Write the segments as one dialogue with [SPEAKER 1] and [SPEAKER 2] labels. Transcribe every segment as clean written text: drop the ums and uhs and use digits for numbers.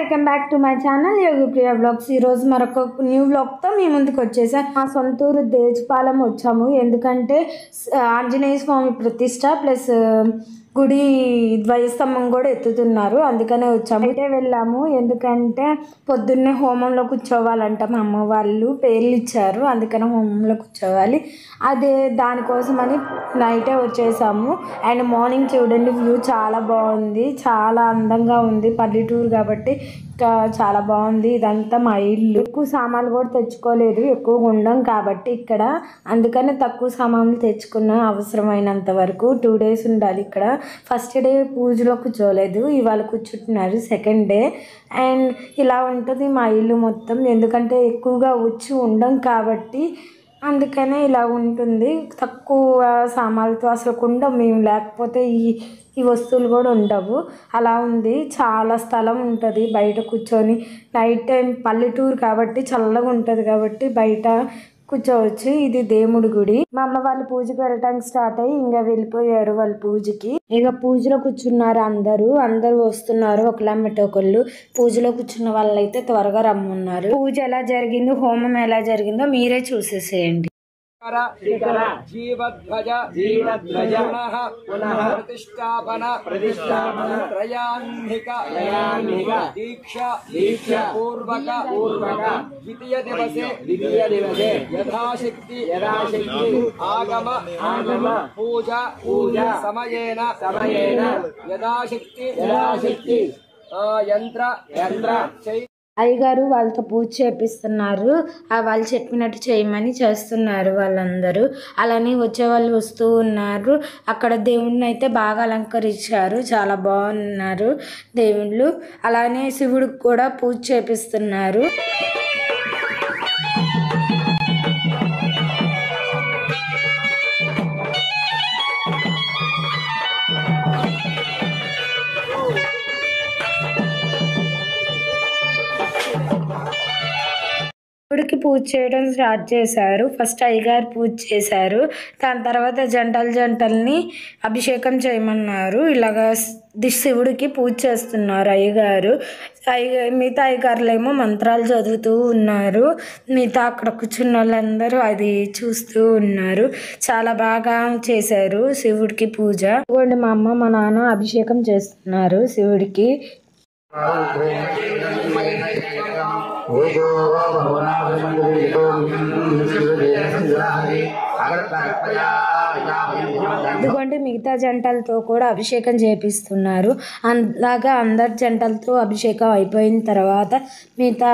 [SPEAKER 1] Welcome back to my channel Yogi Priya blogs. ఈరోజు మరొక new బ్లాగ్తో మీ ముందుకు వచ్చేసాం. మా సొంతూరు దేజపాలెం వచ్చాము. ఎందుకంటే ఆంజనేయ స్వామి ప్రతిష్ట ప్లస్ గుడి ధ్వజస్తంభం కూడా ఎత్తుతున్నారు, అందుకనే వచ్చాము. అయితే వెళ్ళాము. ఎందుకంటే పొద్దున్నే హోమంలో కూర్చోవాలంట. మా అమ్మ వాళ్ళు పేర్లు ఇచ్చారు, అందుకనే హోమంలో కూర్చోవాలి. అదే దానికోసమని నైటే వచ్చేసాము. అండ్ మార్నింగ్ చూడండి, వ్యూ చాలా బాగుంది, చాలా అందంగా ఉంది. పల్లెటూరు కాబట్టి చాలా బాగుంది. ఇదంతా మా ఇల్లు. ఎక్కువ సామాన్లు కూడా తెచ్చుకోలేదు, ఎక్కువ ఉండం కాబట్టి ఇక్కడ, అందుకనే తక్కువ సామాన్లు తెచ్చుకున్న అవసరమైనంత వరకు. 2 days ఉండాలి ఇక్కడ. ఫస్ట్ డే పూజలో కూర్చోలేదు, ఇవాళ కూర్చుంటున్నారు సెకండ్ డే. అండ్ ఇలా ఉంటుంది మా ఇల్లు మొత్తం. ఎందుకంటే ఎక్కువగా వచ్చి ఉండం కాబట్టి అందుకనే ఇలా ఉంటుంది. తక్కువ సామాన్లతో అసలు ఉండం మేము, లేకపోతే ఈ వస్తువులు కూడా ఉండవు. అలా ఉంది. చాలా స్థలం ఉంటుంది బయట కూర్చొని. నైట్ టైం పల్లెటూరు కాబట్టి చల్లగా ఉంటుంది కాబట్టి బయట కూర్చోవచ్చు. ఇది దేవుడి గుడి. మా అమ్మ వాళ్ళు పూజకి వెళ్ళటానికి స్టార్ట్ అయ్యి ఇంకా వెళ్ళిపోయారు వాళ్ళ పూజకి. ఇక పూజలో కూర్చున్నారు. అందరూ వస్తున్నారు ఒకళ్ళమ్మటి ఒకళ్ళు. పూజలో కూర్చున్న వాళ్ళైతే త్వరగా రమ్మన్నారు. పూజ ఎలా జరిగిందో, హోమం ఎలా జరిగిందో మీరే చూసేసేయండి.
[SPEAKER 2] జీవధ్వజ పునః ప్రతిష్టాపన త్రయాన్నిక దీక్ష పూర్వక ద్వితీయ దివసే యథాశక్తి ఆగమ పూజ సమయేన యథాశక్తి యంత్ర
[SPEAKER 1] అయ్యగారు వాళ్ళతో పూజ చేపిస్తున్నారు. వాళ్ళు చెప్పినట్టు చేయమని చేస్తున్నారు వాళ్ళందరూ. అలానే వచ్చే వాళ్ళు వస్తూ ఉన్నారు. అక్కడ దేవుణ్ణి అయితే బాగా అలంకరించారు, చాలా బాగున్నారు దేవుళ్ళు. అలానే శివుడికి కూడా పూజ చేపిస్తున్నారు. శివుడికి పూజ చేయడం స్టార్ట్ చేశారు. ఫస్ట్ అయ్యగారు పూజ చేశారు. దాని తర్వాత జంటల్ని అభిషేకం చేయమన్నారు. ఇలాగా శివుడికి పూజ చేస్తున్నారు అయ్యగారు. మిగతా అయ్యగారులేమో మంత్రాలు చదువుతూ ఉన్నారు. మిగతా అక్కడ కూర్చున్న వాళ్ళందరూ అది చూస్తూ ఉన్నారు. చాలా బాగా చేశారు శివుడికి పూజ. ఇదిగోండి మా అమ్మ మా నాన్న అభిషేకం చేస్తున్నారు శివుడికి. ఇదిగోండి మిగతా జంటలతో కూడా అభిషేకం చేపిస్తున్నారు. అలాగా అందరి జంటలతో అభిషేకం అయిపోయిన తర్వాత మిగతా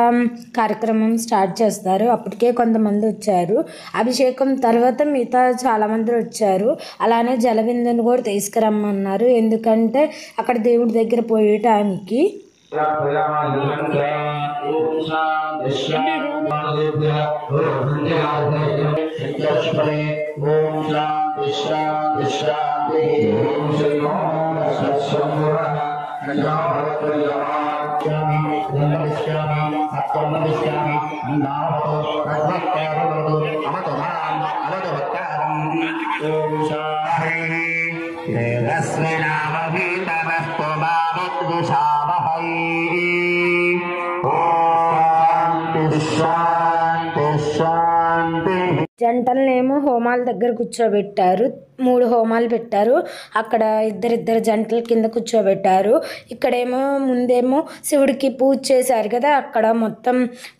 [SPEAKER 1] కార్యక్రమం స్టార్ట్ చేస్తారు. అప్పటికే కొంతమంది వచ్చారు. అభిషేకం తర్వాత మిగతా చాలా మంది వచ్చారు. అలానే జలబిందును కూడా తీసుకురమ్మన్నారు, ఎందుకంటే అక్కడ దేవుడి దగ్గర పోయటానికి. జంటలనేమో హోమాల దగ్గర కూర్చోబెట్టారు. 3 హోమాలు పెట్టారు. అక్కడ ఇద్దరు జంటల కింద కూర్చోబెట్టారు. ఇక్కడేమో ముందేమో శివుడికి పూజ చేశారు కదా, అక్కడ మొత్తం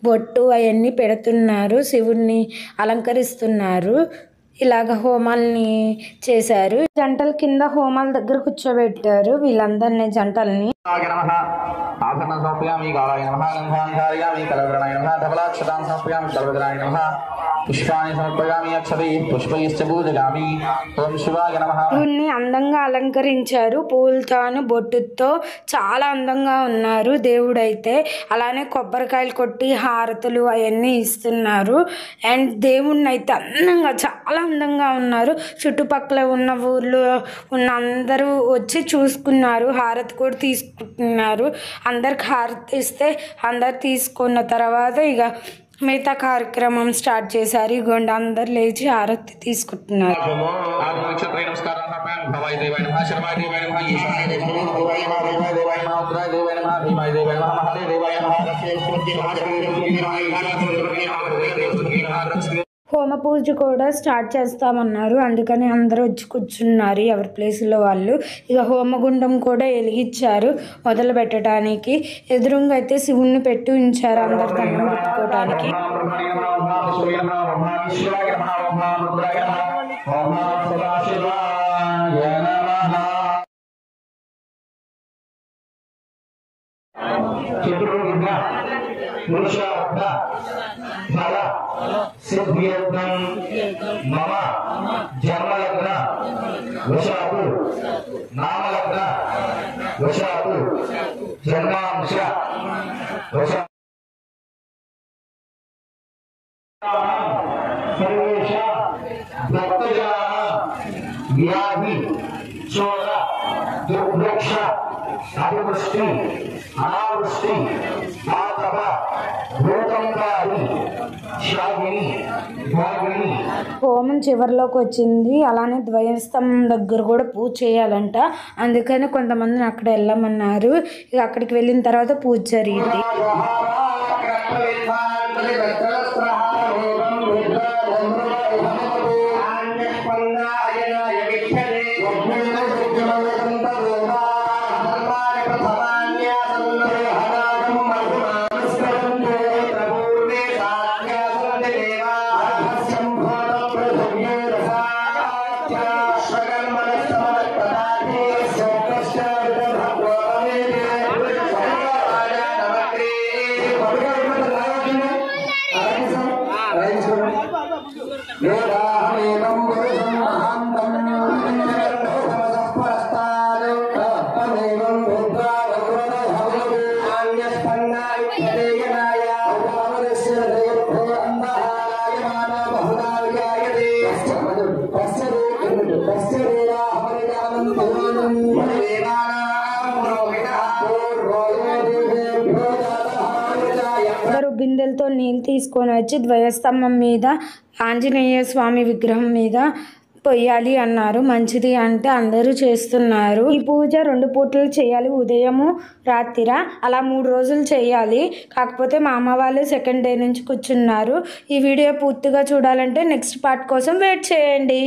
[SPEAKER 1] బొట్టు అవన్నీ పెడుతున్నారు, శివుడిని అలంకరిస్తున్నారు. ఇలాగ హోమాల్ని చేశారు. జంటల కింద హోమాల దగ్గర కూర్చోబెట్టారు వీళ్ళందరినీ, జంటల్ని. శివుణ్ణి అందంగా అలంకరించారు పూలతోను బొట్టుతో. చాలా అందంగా ఉన్నారు దేవుడైతే. అలానే కొబ్బరికాయలు కొట్టి హారతులు అవన్నీ ఇస్తున్నారు. అండ్ దేవుణ్ణి అయితే అందంగా, చాలా అందంగా ఉన్నారు. చుట్టుపక్కల ఉన్న ఊర్లో ఉన్న అందరూ వచ్చి చూసుకున్నారు, హారతి కూడా తీసుకుంటున్నారు. అందరికి హారతి ఇస్తే అందరు తీసుకున్న తర్వాత ఇక మిగతా కార్యక్రమం స్టార్ట్ చేశారు. ఇగోండి అందరు లేచి హారతి తీసుకుంటున్నారు.
[SPEAKER 3] भवाय देवाय नमः शर्माय देवाय नमः ईशानाय देवाय नमः देवाय नमः देवाय नमः उत्तराय देवाय नमः भीमाय देवाय नमः महादेव देवाय नमः
[SPEAKER 1] హోమ పూజ కూడా స్టార్ట్ చేస్తామన్నారు. అందుకని అందరూ వచ్చి కూర్చున్నారు ఎవరి ప్లేసులో వాళ్ళు. ఇక హోమగుండం కూడా వెలిగించారు మొదలు పెట్టడానికి. ఎదురుగా అయితే శివుణ్ణి పెట్టి ఉంచారు అందరు దండం పెట్టుకోవడానికి.
[SPEAKER 3] सिद्ध्यर्थं मम जन्मलग्न वशातु नामलग्न वशातु जन्मांश वशातु सर्वेश भक्तजनाः व्याधि चोर दुर्भिक्ष अतिवृष्टि अनावृष्टि आतप भूकंपादि
[SPEAKER 1] హోమం చివరిలోకి వచ్చింది. అలానే ద్వయస్తంభం దగ్గర కూడా పూజ చేయాలంట. అందుకని కొంతమందిని అక్కడ వెళ్ళమన్నారు. ఇక అక్కడికి వెళ్ళిన తర్వాత పూజ జరిగింది. బిందెలతో నీళ్ళు తీసుకొని వచ్చి ద్వయస్తంభం మీద ఆంజనేయ స్వామి విగ్రహం మీద పొయ్యాలి అన్నారు. మంచిది అంటే అందరూ చేస్తున్నారు. ఈ పూజ 2 పూటలు చేయాలి, ఉదయము రాత్రిర. అలా 3 రోజులు చేయాలి. కాకపోతే మా అమ్మ వాళ్ళు సెకండ్ డే నుంచి కూర్చున్నారు. ఈ వీడియో పూర్తిగా చూడాలంటే నెక్స్ట్ పార్ట్ కోసం వెయిట్ చేయండి.